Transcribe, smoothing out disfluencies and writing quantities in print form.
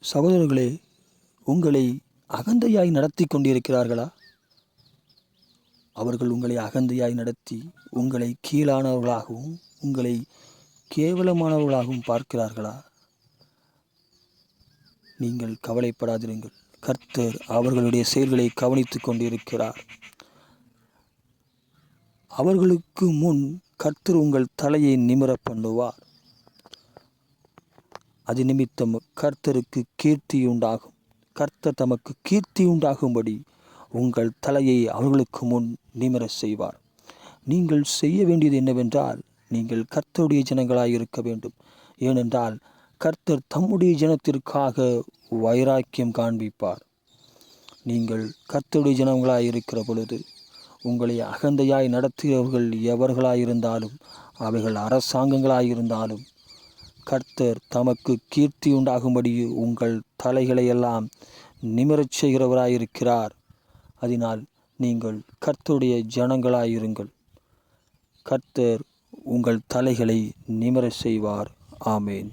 சகோதரர்களே, உங்களை அகந்தையாய் நடத்தி கொண்டிருக்கிறார்களா? அவர்கள் உங்களை அகந்தையாய் நடத்தி உங்களை கீழானவர்களாகவும் உங்களை கேவலமானவர்களாகவும் பார்க்கிறார்களா? நீங்கள் கவலைப்படாதிருங்கள். கர்த்தர் அவர்களுடைய செயல்களை கவனித்துக் கொண்டிருக்கிறார். அவர்களுக்கு முன் கர்த்தர் உங்கள் தலையை நிமிர பண்ணுவார். அது நிமித்தம் கர்த்தருக்கு கீர்த்தி உண்டாகும். கர்த்தர் தமக்கு கீர்த்தி உண்டாகும்படி உங்கள் தலையை அவர்களுக்கு முன் நிமிர செய்வார். நீங்கள் செய்ய வேண்டியது என்னவென்றால், நீங்கள் கர்த்தருடைய ஜனங்களாய் இருக்க வேண்டும். ஏனென்றால் கர்த்தர் தம்முடைய ஜனத்திற்காக வைராக்கியம் காண்பிப்பார். நீங்கள் கர்த்தருடைய ஜனங்களாய் இருக்கிற பொழுது உங்களை அகந்தையாய் நடத்துகிறவர்கள் எவர்களாயிருந்தாலும், அவைகள் அரசாங்கங்களாயிருந்தாலும், கர்த்தர் தமக்கு கீர்த்தி உண்டாகும்படி உங்கள் தலைகளை எல்லாம் நிமிரச் செய்கிறவராயிருக்கிறார். அதனால் நீங்கள் கர்த்தருடைய ஜனங்களாயிருங்கள். கர்த்தர் உங்கள் தலைகளை நிமிர செய்வார். ஆமேன்.